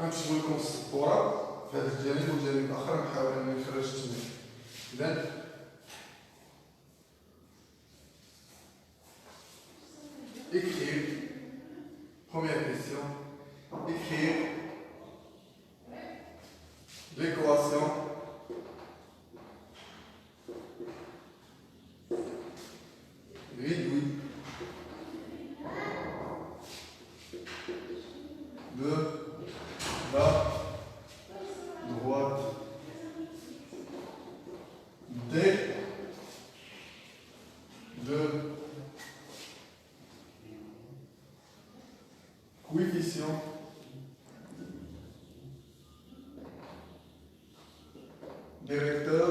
غنكتبو لكم السبوره في هذا الجانب والجانب الاخر نحاول انني نخرج التمرين. اذا écrire, première question, écrire l'équation réduite de la droite D de coefficient directeur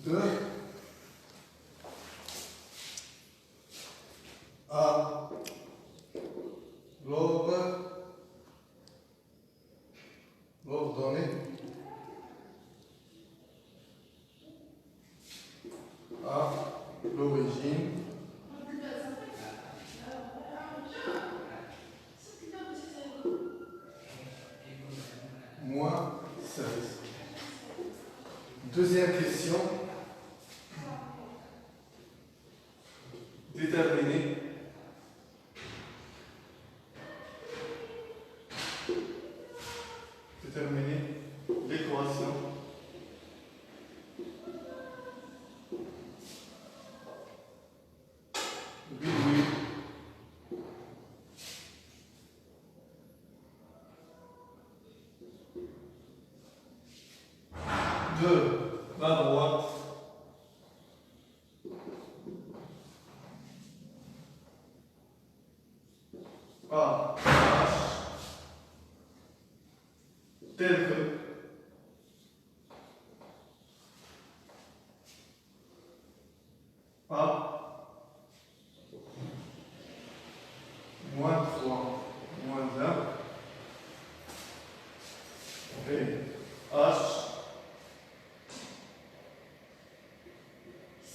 de A l'ordonnée à l'origine moins 16. Deuxième question. Déterminer l'équation réduite de la droite A H tel que A moins 3 moins 1 et H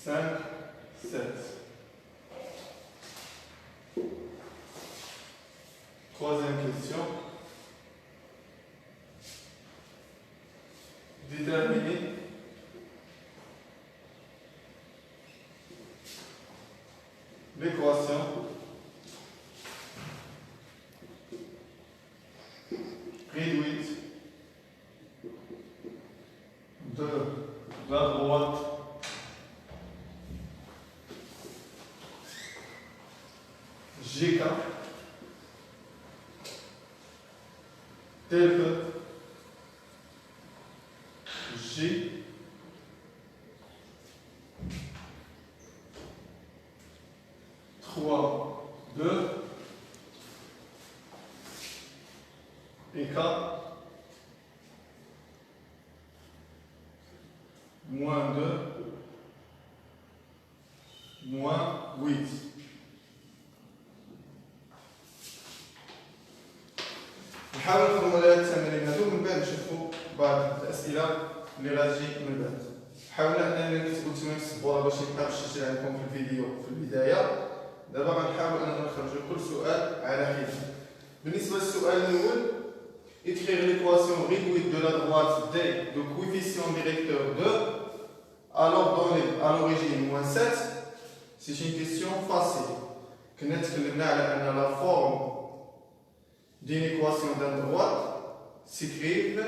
5 7. Troisième question. Déterminer l'équation réduite de la droite GK tel que G trois 2 et K moins 2 moins 8. نحاول نفهموا هذه التمارين هذو من بعد نشوفوا بعض الاسئله اللي غتجي من بعد. حاولنا اننا نكتبوا التمارين في السبوره باش يبقى التسجيل عندكم في الفيديو في البدايه. دابا غنحاول اننا نخرجوا كل سؤال على حده. بالنسبه للسؤال الاول écrire l'équation réduite de la droite D de coefficient directeur de alors donné à l'origine moins 7. C'est une question facile. كنا تكلمنا على ان la forme d'une équation d'un droite s'écrive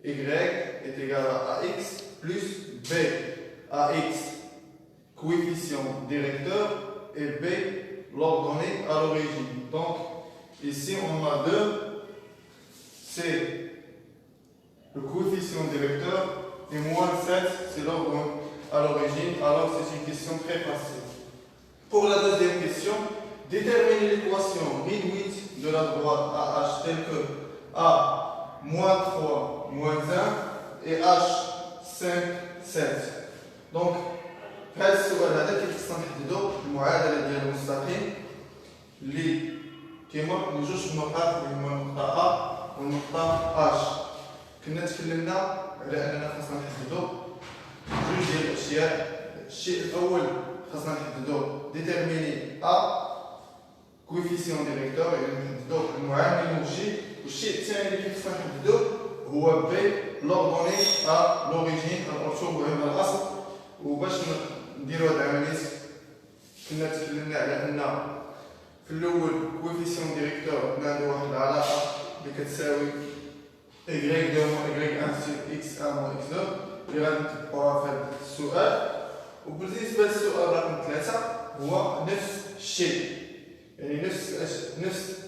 y est égal à ax plus b. Ax coefficient directeur et b l'ordonnée à l'origine. Donc ici on a 2, c'est le coefficient directeur et moins 7 c'est l'ordonnée à l'origine. Alors c'est une question très facile. Pour la deuxième question, déterminer l'équation réduite de la droite AH telle que A moins 3 moins 1 et H 5 7. Donc في هذا السؤال هذا كيخصنا نحددوا المعادله ديال المستقيم اللي كيمر من جوج نقاط اللي هما النقطه A والنقطه H. كنا تكلمنا على اننا خصنا نحددوا جوج ديال الاشياء. الشيء الاول خصنا نحددوا déterminer A كويفيسيون ديريكتور يعني نحددو المعامل الوجهي. والشيء الثاني اللي كيف نحددو هو بي لوردوني ا لوريجين الارتوغو هنا الاصل. وباش نديرو هاد العملية كنا تكلمنا على ان في الاول كويفيسيون ديريكتور عنده واحد العلاقه اللي كتساوي y2 y1 sur x1 moins x2 اللي غادي نطبقوها في هذا السؤال. وبالنسبه للسؤال رقم 3 هو نفس الشيء، يعني نفس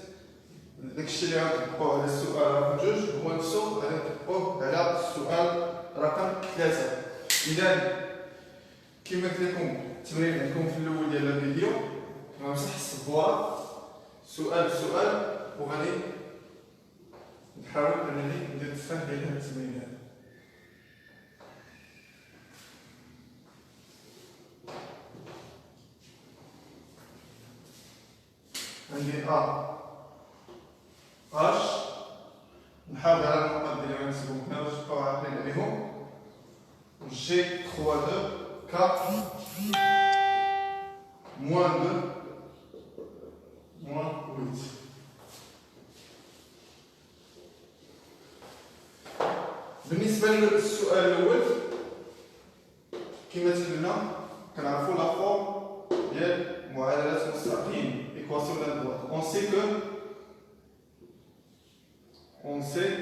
داك الشيء اللي غنطبقوه على السؤال رقم 2 هو نفسو غادي نطبقوه على السؤال رقم 3. اذا كما قلت لكم التمرين عندكم في الاول ديال الفيديو غنمسح السبوره سؤال بسؤال وغادي نحاول انني ندير التفاح ديال هاد التمرين هذا. عندي ا اش نحاول على النقط اللي غنسبهم هنا باش نبقاو عاقلين عليهم. جي 3 2 4 moins 2 moins 8. بالنسبة للسؤال الأول كما تقولنا كنعرفو لا فورم ديال معادلات مستقيم إيكواسيون ديال الدوات. On sait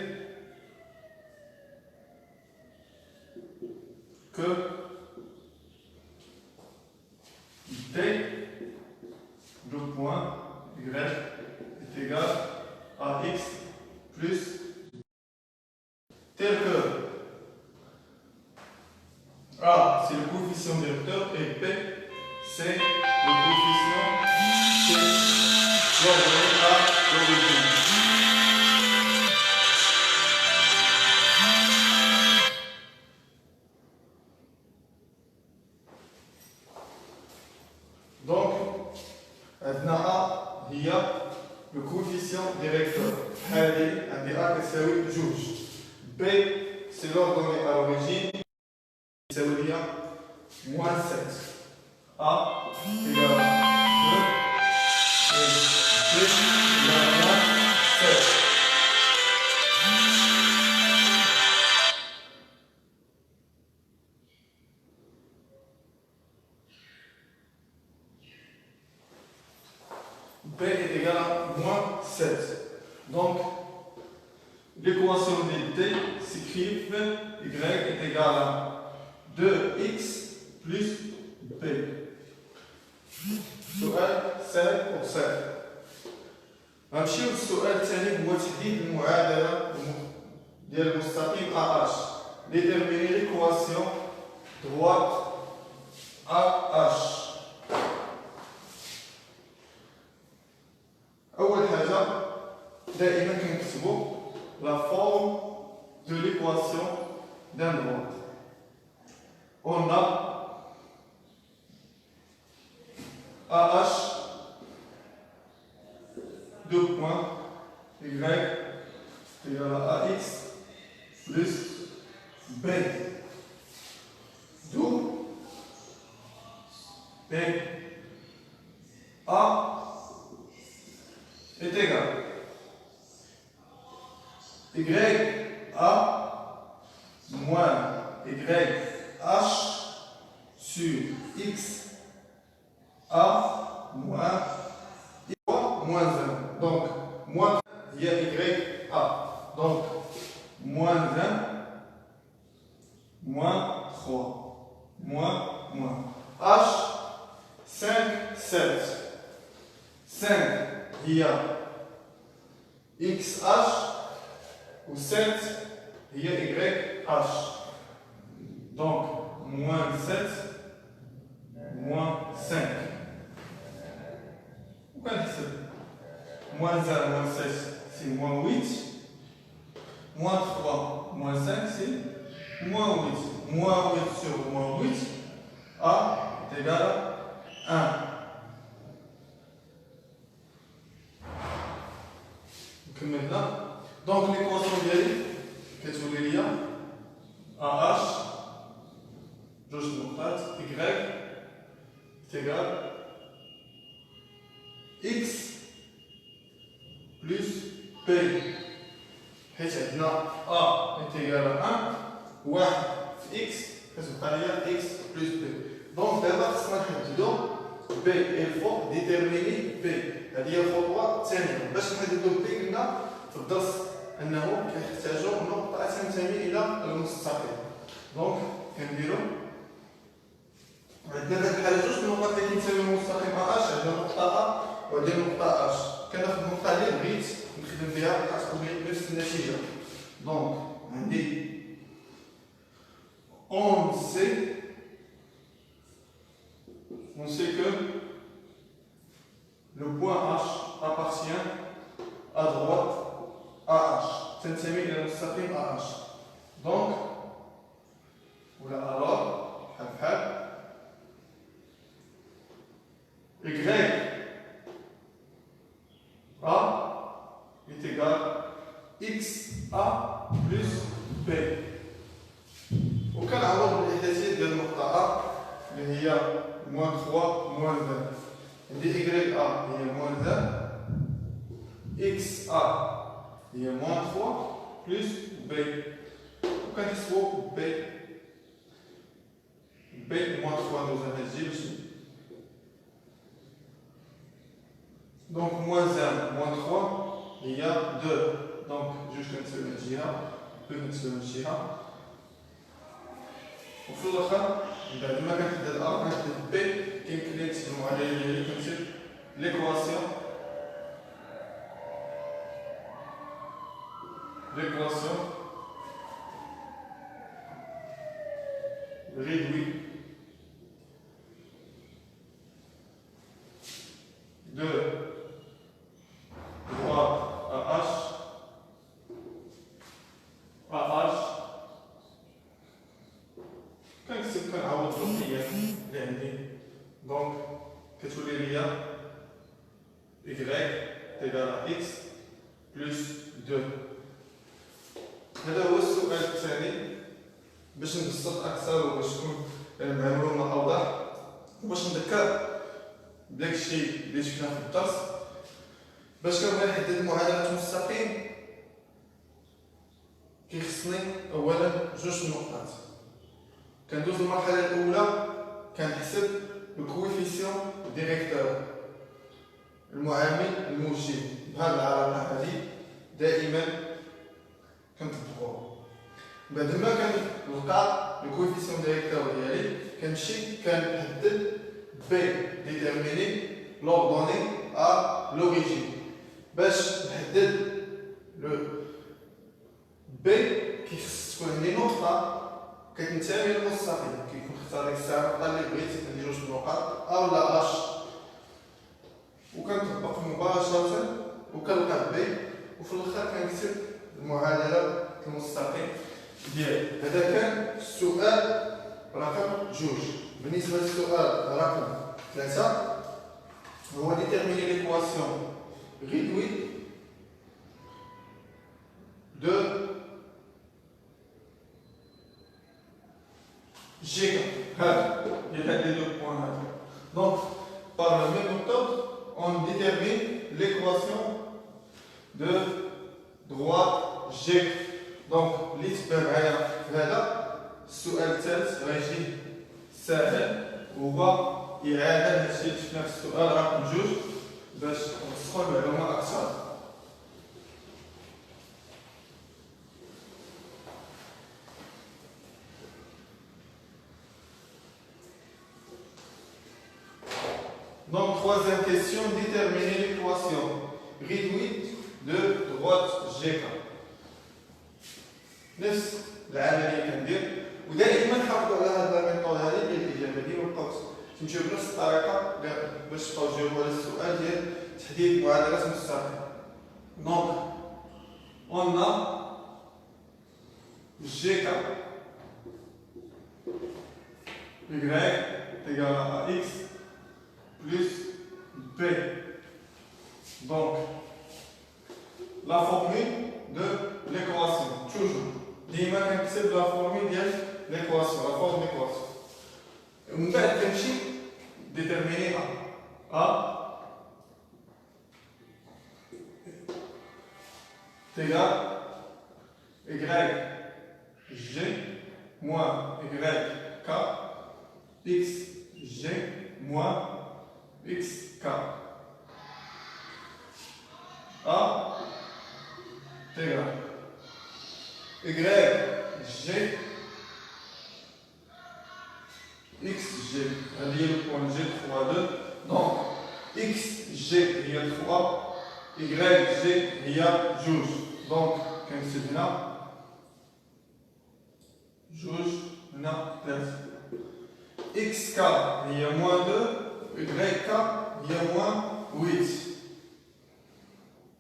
que D, le point Y est égal à X plus tel que A c'est le coefficient directeur et P c'est le coefficient qui est coordonné à l'origine. Donc, عندنا A هي le coefficient directeur. هذه عندي A كتساوي جوج. B c'est l'ordonnée à l'origine يساوي ليا moins 7. A égale à 2 et B égale à moins 7. B est égal à moins 7. Donc, l'équation de D s'écrive Y est égal à 2x plus B. سؤال سهل وسهل. غنمشيو للسؤال الثاني هو تحديد المعادلة ديال المستقيم AH. Déterminer l'équation droite AH. أول حاجة دائما كنكتبو la forme de l'équation d'un droite. On a AH, deux points, Y égale à AX plus B. D'où B A est égal YA moins YH sur XA moins moins 1. Donc, moins il y a YA. Donc, moins 1, moins 3, moins. H, 5, 7. 5, il y a XH ou 7, il y a YH. Donc, moins 7, moins 5. Pourquoi c'est moins 1, moins 7, c'est moins 8. Moins 3, moins 5, c'est moins 8. Moins 8 sur moins 8, A est égal à 1. Maintenant, donc l'équation ديالي كتولي ليا AH جوج نقطات Y est égal X حيت عندنا A est égal à 1 واحد في X كتبقى ليا X plus B. دونك دابا خصنا نحددو B الفوق ديتيرميني B. هذه هي الخطوة الثانية. باش نحددو B قلنا في الدرس أنه كنحتاجو نقطة تنتمي إلى المستقيم. دونك كنديرو عندنا في الحالة جوج نقط اللي كينتميو للمستقيم AH. عندنا نقطة A وعندنا نقطة H. كناخد النقطة اللي بغيت نخدم بها كتكون لي نفس النتيجة. دونك عندي on sait que le point H appartient à droite à H. تنتمي إلى المستقيم AH. دونك ولا alors بحال Y A est égal XA plus B. وكنعوض بالإحداثيات ديال النقطة A اللي هي moins 3 moins 20. عندي Y A هي moins 1 XA هي moins 3 plus B. وكنحسبو B moins 3 ندوزو هاد الجي باش donc moins 1 moins 3 il y a 2. Donc juste كنساو من الجهة كنساو من الجهة وفي الاخر بعد ما كنحدد A كنحدد B كيمكن لي نكتب المعادلة ديالي كنكتب l'équation réduite de droite à H كنكتب كنعوض بالقياس اللي عندي. دونك كتولي ليا Y égal à X plus 2. هذا هو السؤال الثاني. باش نبسط اكثر وباش تكون المعلومه اوضح وباش نذكر بداك الشيء اللي شفناه في الدرس. باش كنبغي نحدد معادله مستقيم كيخصني اولا جوج نقاط. كندوز المرحله الاولى كنحسب الكويفيسيون ديريكتور المعامل الموجب. بهذه العلاقه هذه دائما كنطبقوها. بعد ما كنلقى الكويفيسيون ديريكتور ديالي كنمشي كنحدد B ديتيرميني لوردوني ا لوريجين. باش نحدد لو B كيخص تكون عندي نقطة كتنتمي للمستقيم. كيكون اختار ديك الساعة النقطة اللي بغيت عندي جوج نقاط A ولا H وكنطبق مباشرة وكنلقى B وفي الاخر كنكتب المعادلة المستقيم ديالي. هذا كان السؤال رقم جوج. بالنسبة للسؤال رقم 3 هو déterminer l'équation réduite de G. هذا il y a les deux points là. Donc par la même méthode on détermine l'équation de droite G. دونك اللي تبع معايا في هذا السؤال الثالث غيجي ساهل وهو إعادة هادشي اللي شفنا في السؤال رقم جوج باش نوضحو المعلومة أكثر. Donc troisième question, déterminer l'équation réduite de droite GK. نفس العمليه كندير ودائما حافظوا على هذه الميثود هذه ديال الاجابه ديما بقاو تمشيو بنفس الطريقه باش تبقاو تجاوبوا على السؤال ديال تحديد معادلات مستقيم. دونك on a GK Y égale à X plus B. Donc la formule de l'équation toujours ديما كنكتب لا فورمي ديال ليكواسيون لا فورم ليكواسيون ومن بعد كنمشي ديتيرميني ا égale YG moins YK XG moins XK. A égale YG XG. Lié le point G 3, 2. Donc, XG il y a 3, YG il y a juge. Donc, quand c'est là, juge, on a place. XK il y a moins 2, YK il y a moins 8.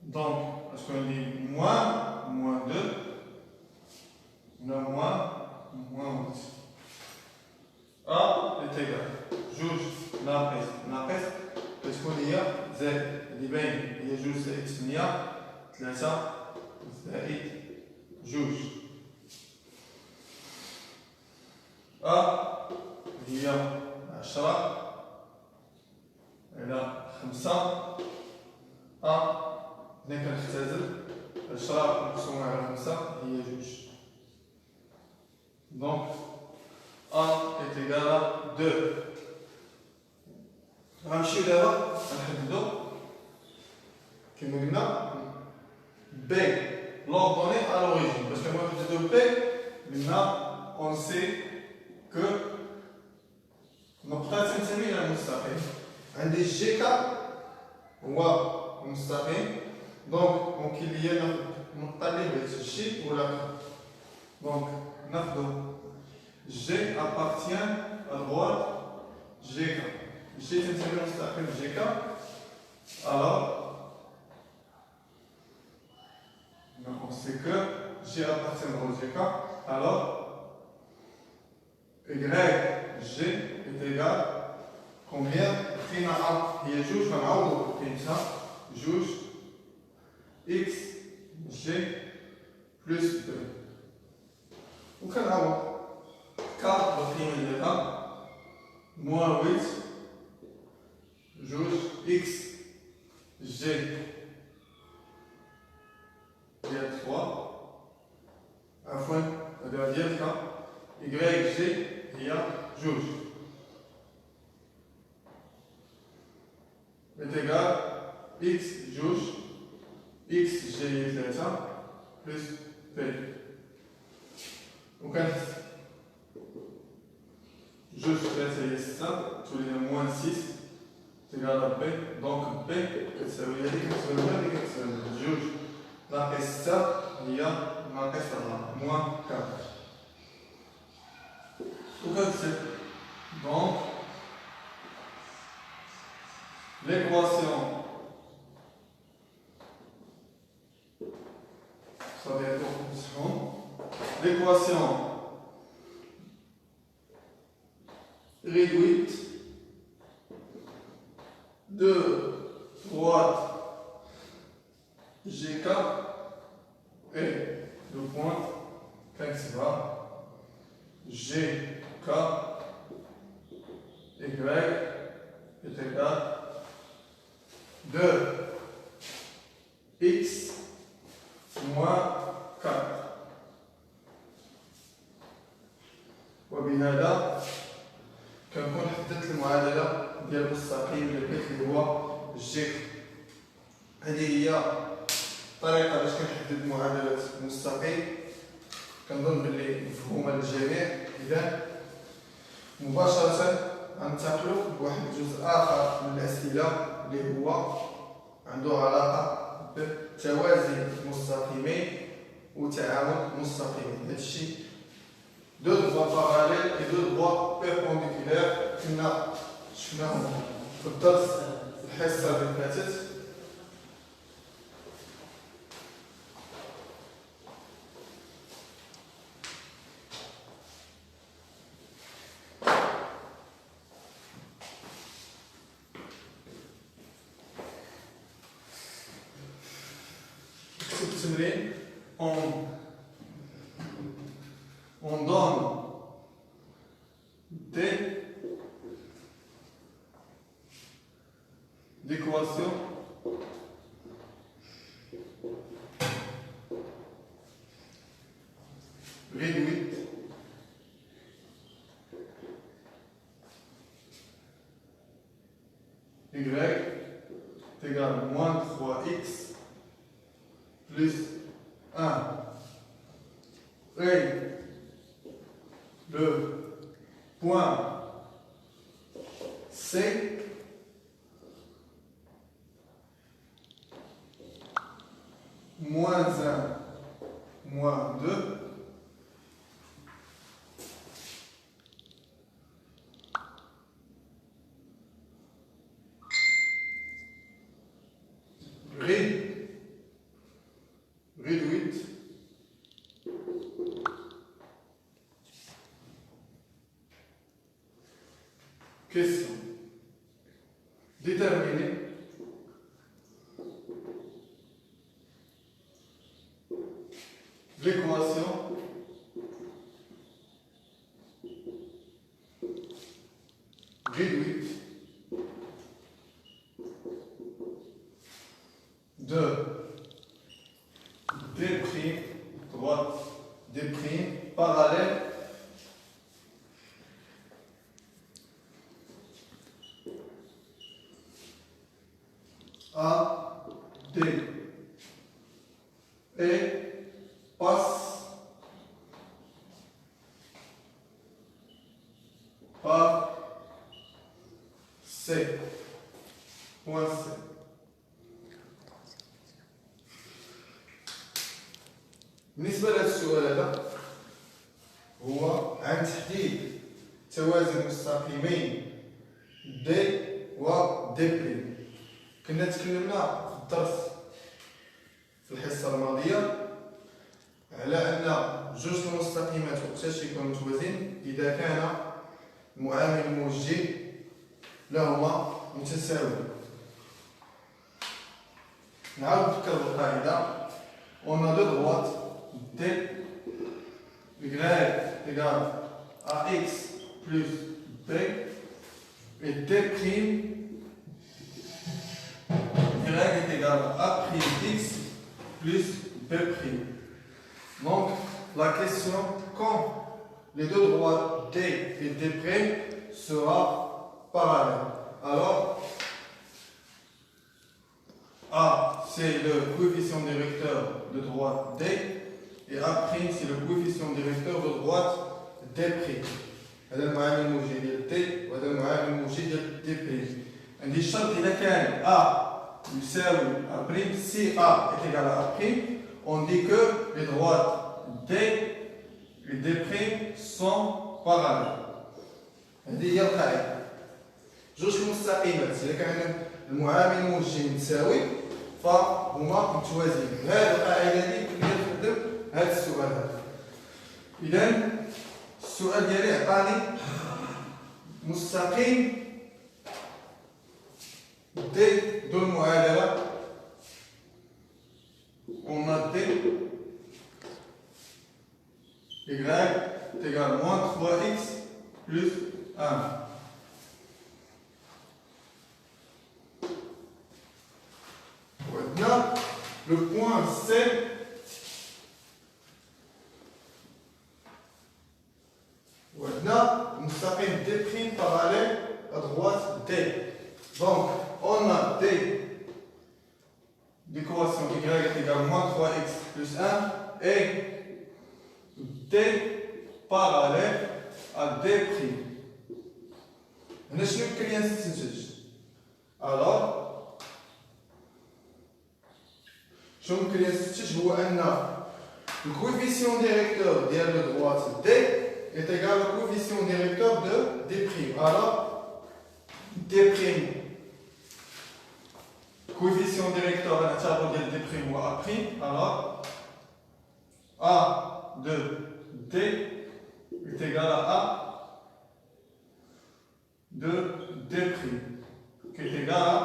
Donc, parce qu'on dit moins 2, on a moins 8. A est égal. Juge ناقص parce qu'on y a Z اللي باين هي جوج زائد 8 3 زائد جوج. A هي 10 على 5. A هنا كنختزل 10 مقسومة على 5 هي جوج. Donc A est égal à 2. غنمشيو دابا غنحددو كيما قلنا B l'ordonnée à l'origine parce que moi je dis B قلنا on sait que نقطة تنتمي إلى المستقيم. عندي جي كا هو المستقيم دونك ممكن ليا ناخد النقطة اللي بغيت جي ولا كا. دونك ناخدو G appartient à droite GK. G تنتمي للمستقيم GK. Alors, on sait que G appartient à droite GK. Alors, YG est égal combien فينا A هي جوج فنعوضو قيمتها جوج XG plus 2 وكنعوض K القيمة ديالها moins 8 جوج X G ديال 3 عفوا هذا ديال K Y G هي جوج est égal X جوج X G هي 3 plus P وكنحسب جوج ثلاثة هي 6 تولي moins 6 تيجال à B. Donc B كتساوي هذه كتساوي هذه كتساوي جوج ناقص 6 هي ناقص 4 moins 4 وكنكتب. Donc l'équation ça va être l'équation réduite de droite GK et le point principal GK Y est égal de X moins 4. وبهذا كنكون حددت المعادلة ديال المستقيم اللي بغيت اللي هو جي. هذه هي الطريقة باش كنحدد معادلة المستقيم. كنظن بلي مفهومة للجميع. إذا مباشرة غننتقلوا لواحد الجزء آخر من الأسئلة اللي هو عنده علاقة بتوازي مستقيمين وتعامد مستقيمين. هذا الشيء deux droits parallèles et deux droits perpendiculaires كنا شفناهم في الدرس الحصة اللي فاتت. نكتب التمرين on donne des équations est égal à moins 3x plus 1. Et le point C moins 1 moins 2 réduite question. Déterminer l'équation réduite de D' droite D' parallèle à D et passe par C. Point C. بالنسبة لهذا السؤال هذا هو عن تحديد توازن مستقيمين دي و دي بريم. كنا تكلمنا في الدرس في الحصة الماضية على أن جوج المستقيمات وقتاش يكونوا متوازيين إذا كان المعامل الموجه لهما متساوي. نعاود نفكر بالقاعدة. On a deux droites D Y égale AX plus B et D' Y est égal à A'X plus B'. Donc la question quand les deux droites D et D' sera parallèle. Alors A c'est le coefficient directeur de droite D et A' c'est le coefficient directeur de droite D'. هذا المعامل الموجي ديال D وهذا المعامل الموجي ديال D'. عندي الشرط إذا كان A يساوي A', si A est égal à A', on dit que les droites D et D' sont parallèles. هذه هي القاعدة. جوج المستقيمات إذا كان المعامل الموجي متساوي فهما متوازيين. هذه القاعدة دي كنا نخدم هذا السؤال هذا. إذا السؤال ديالي عطاني مستقيم D de المعادلة. On a D Y est égal à moins 3x plus 1. Maintenant, le point C maintenant, nous sapons D' parallèle à droite D. Donc, on a D d'équation Y est égal à moins 3x plus 1 et D parallèle à D'. هنا شنو يمكن لي نستنتج؟ alors شنو يمكن لي نستنتج هو أن le coefficient directeur de droite D est égal au coefficient directeur de D'. Alors D', coefficient directeur à l'intérieur de D' ou A', alors A de D est égal à A de D', qui est égal à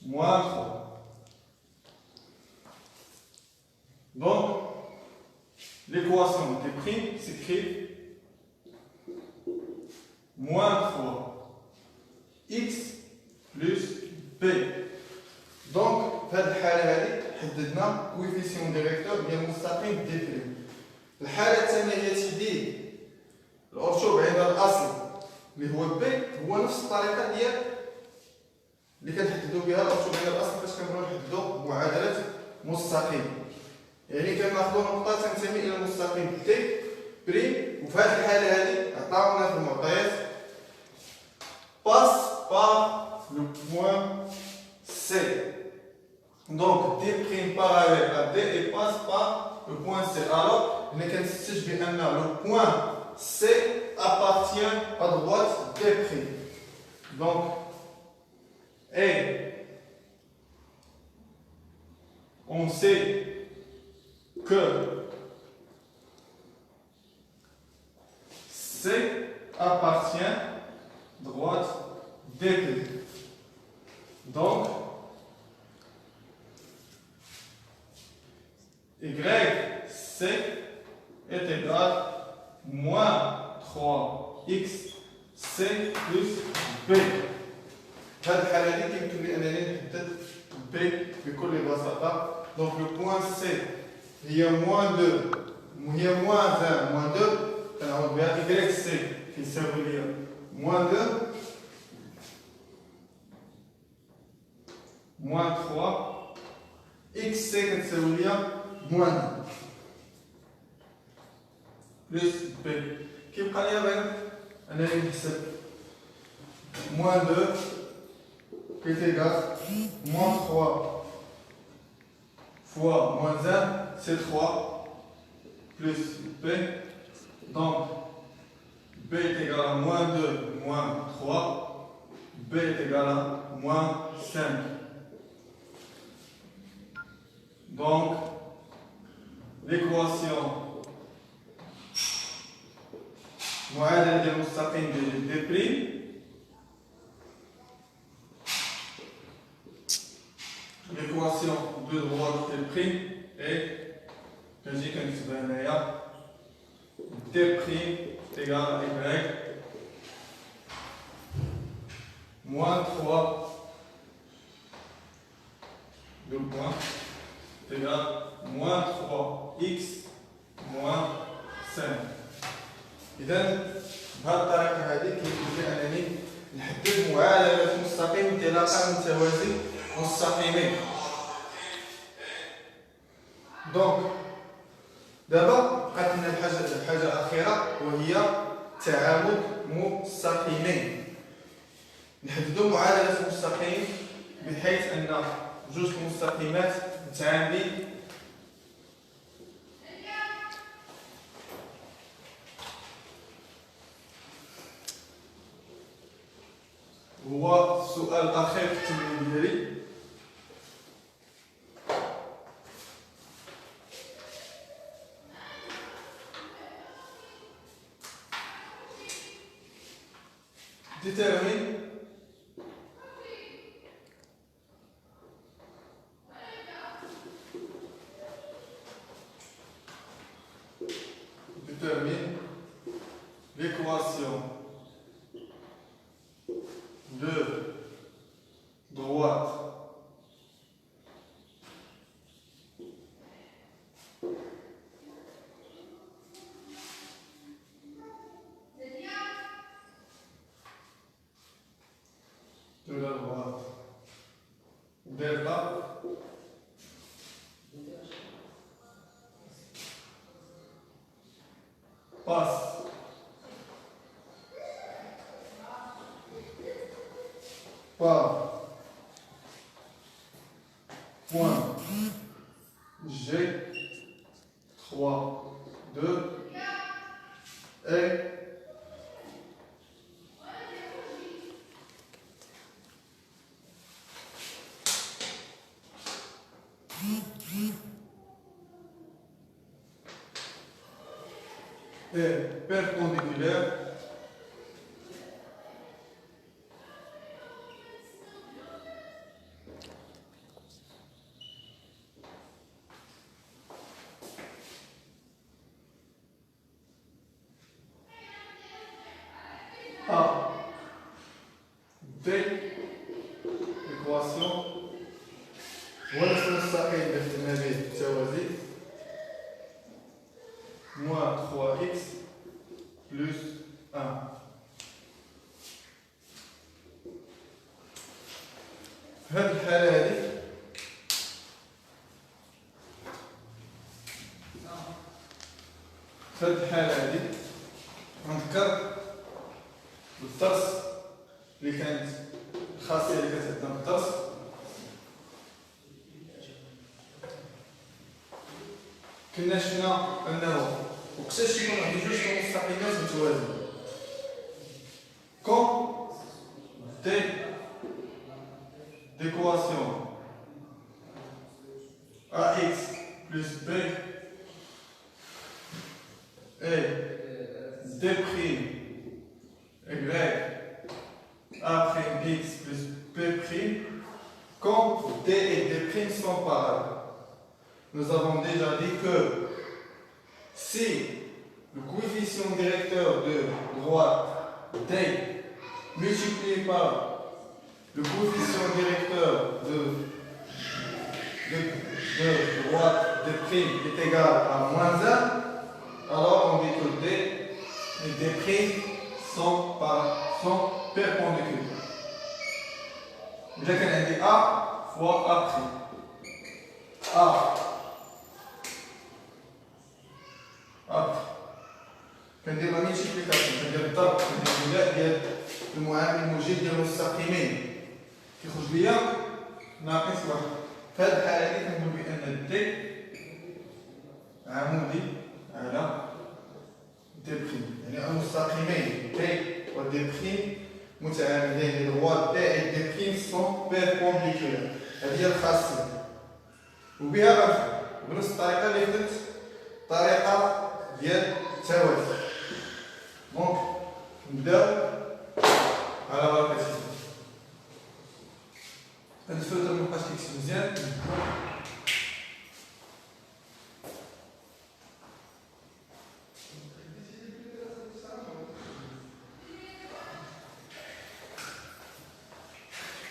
moins 3. Donc, l'équation D' s'écrit moins 3 x plus b. Donc, في هذه الحالة هذه حددنا coefficient directeur ديال المستقيم D'. الحالة الثانية هي تحديد الأرتوب عند الأصل اللي هو b، هو نفس الطريقة ديال اللي كنحددو بها الأرتوغونال الأصل فاش كنبغيو نحددو معادلة مستقيم. يعني كناخدو نقطة تنتمي إلى المستقيم تي بريم، وفي هذه الحالة هذه عطاونا في المعطيات passe par le point C. Donc D' parallèle à D et passe par le point C. Alors, on le point C appartient à droite D'. Donc, et on sait que C appartient droite DP. Donc, YC est égal moins 3XC plus B. في هذه الحالة هذه يمكن لي أنني نحدد B بكل بساطة. Donc le point C هي moins 2 هي moins 1 moins 2 كنعوض بها YC كيساوي لي moins 2 moins 3 XC كتساوي لي moins 1 plus B. كيبقى لي غير أنني نحسب moins 2 qui est égal moins 3 fois moins 1, c'est 3 plus B. Donc B est égal à moins 2 moins 3. B est égal à moins 5. Donc l'équation معادلة ديال المستقيم ديال D'. L'équation de droite D' est, je dis que D' égale à Y moins 3 deux points égale moins 3x moins 5. إذا بهذه الطريقة هذه كيمكن أنني نحدد معادلة مستقيم انطلاقا من توازي مستقيمين. دونك دابا بقات لنا الحاجة الأخيرة وهي تعامد مستقيمين. نحددو معادلة مستقيم بحيث أن جوج المستقيمات متعامدين هو السؤال الأخير في التمرين ديالي. détermine l'équation de droite delta passe par point G3, 2 est perpendiculaire à D l'équation ونفس المستقيم باحتمالية التوازي moins 3x plus 1. في هذه الحالة هذه غنذكر بالدرس اللي كانت الخاصية اللي كتعطينا بالدرس كنا شفنا أنه وقتاش يكون عندي جوج مستقيمات متوازيين quand des d'équation ax plus b et d' y a prime x plus b prime quand d et d prime sont parallèles. Nous avons déjà dit que si le coefficient directeur de droite d multiplié par le coefficient directeur de droite d' est égal à moins 1, alors on dit que d et d' sont perpendiculaires. Donc, on a dit A fois A'. كندير لا ميلتيبليكاسيون كندير الضرب كندير الولاء ديال المعامل الموجب ديال المستقيمين كيخرج ليا ناقص واحد. في هذه الحالة هذه كنقول بأن دي عمودي على دي بريم، يعني المستقيمين دي و دي بريم متعامدين، لي droit دي et دي بريم sont perpendiculaires. هذه هي الخاصية وبها غنفهم بنفس الطريقة اللي خدمت الطريقة ديال التوازي. دونك نبداو على بركة الله. هاد الفلتر مبقاش كيكتب مزيان.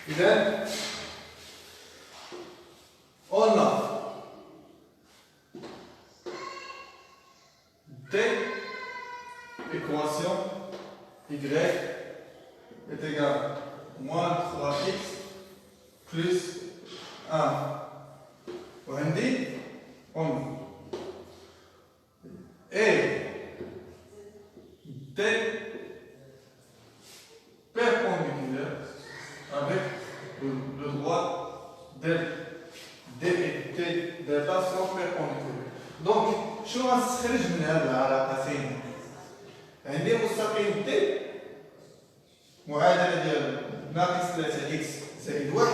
إذا قلنا D équation y est égal à moins 3x plus 1. وعندي et D perpendiculaire avec le droit delta. D et T delta sont perpendiculaires. Donc, شنو غنستخرج من هاد العلاقتين؟ عندي مستقيم T معادلة ديال ناقص 3x زائد 1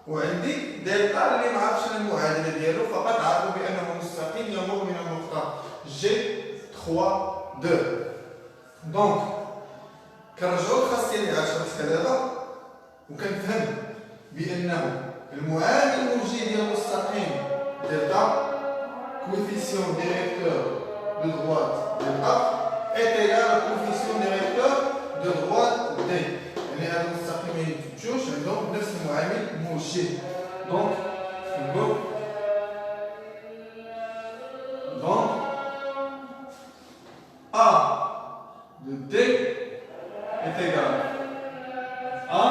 وعندي دلتا اللي ما عرفتش انا المعادلة ديالو، فقط عرفوا بأنه مستقيم يمر من النقطة G 3 2. دونك كنرجعو للخاصية اللي عرفتها دابا وكنفهم بأنه المعامل الموجي ديال المستقيم دلتا coefficient directeur de droite de A est égal au coefficient directeur de droite D. يعني هاد المستقيمين بجوج عندهم نفس المعامل موجي. دونك نقول A de D est égal à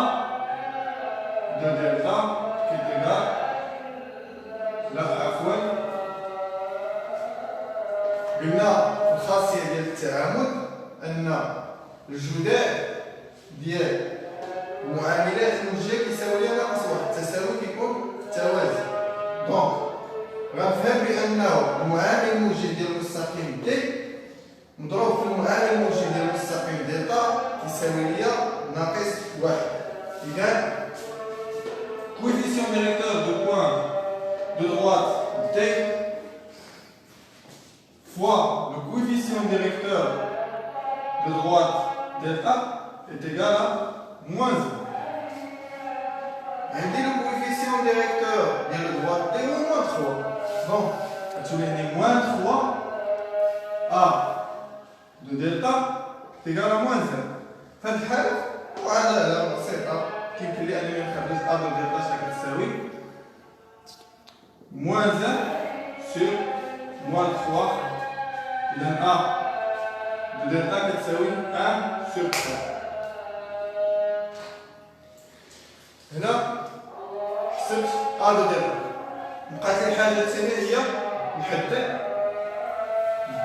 de delta qui est égal قلنا الخاصية ديال التعامد أن الجداء ديال المعاملات الموجية كيساوي ليها ناقص واحد، التساوي كيكون توازي. دونك غنفهم بأنه المعامل الموجي ديال المستقيم D مضروب في المعامل الموجي ديال المستقيم دلتا كيساوي ليا ناقص واحد. إذا coefficient directeur de point de droite D fois le coefficient directeur de droite delta est égal à moins 1. عندي le coefficient directeur de droite D ou moins 3. Donc, tu l'as dit moins 3 A de delta est égal à moins 1. في هذه الحالة معادلة بسيطة كيمكن لي أنني نخرج A de delta كتساوي moins 1 sur moins 3. إذا A de delta كتساوي 1 sur 3. هنا ا دو دلتا. بقات لي الحاجه الثانيه هي نحدد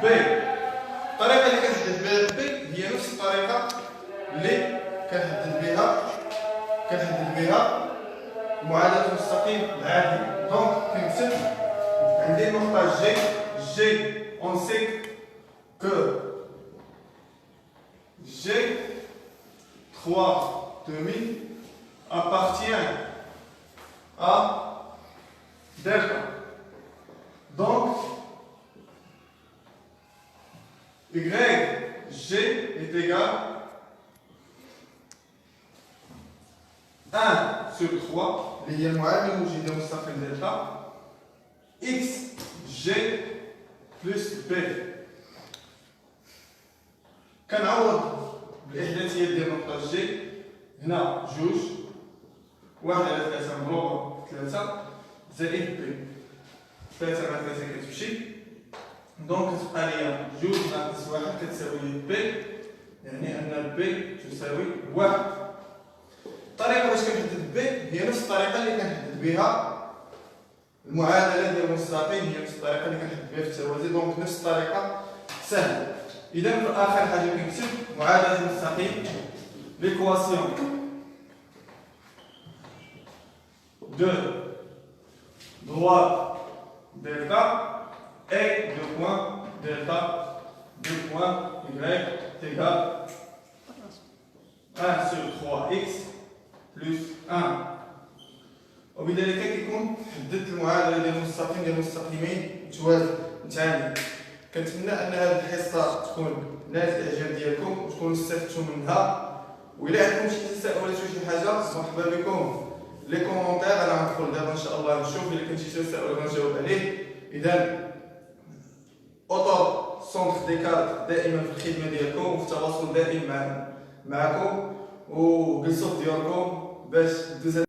بي. الطريقه اللي كنحدد بها بي هي نفس الطريقه اللي كنحدد بها معادله المستقيم العادي. دونك كنكتب عندي النقطه جي اون سي كو G3 demi appartient à delta. Donc, YG est égal à 1 sur 3, اللي هي المعادلة الوجودية مستقيم دلتا XG plus B. كنعوض بالإحداثيات ديال نقطة جي. هنا جوج، 1 على 3 مضروبة في 3 زائد بي. 3 مع 3 كتمشي، دونك كتبقى ليا جوج ناقص 1 كتساوي بي، يعني أن بي تساوي 1. الطريقة باش كنحدد بي هي نفس الطريقة اللي كنحدد بها المعادلة ديال المستقيم، هي نفس الطريقة اللي كنحدد بها في التوازي. دونك نفس الطريقة سهلة. إذا في آخر حاجة كنكتب معادلة المستقيم l'équation de droite delta et de point delta de point y est égal 1 sur 3x plus 1. وبذلك كيكون حددت المعادلة ديال المستقيم ديال المستقيمين متوازيين. كنتمنى ان هذه الحصه تكون نالت الاعجاب ديالكم وتكونوا استفدتوا منها. وإلا عندكم شي تساؤلات ولا شي حاجه مرحبا بكم لي كومونتير. انا غندخل دابا ان شاء الله نشوف الا كان شي تساؤل غنجاوب عليه. اذا اوتور سونتر دي كادر دائما في الخدمه ديالكم وفي التواصل دائم معكم وبالصوت ديالكم باش دوز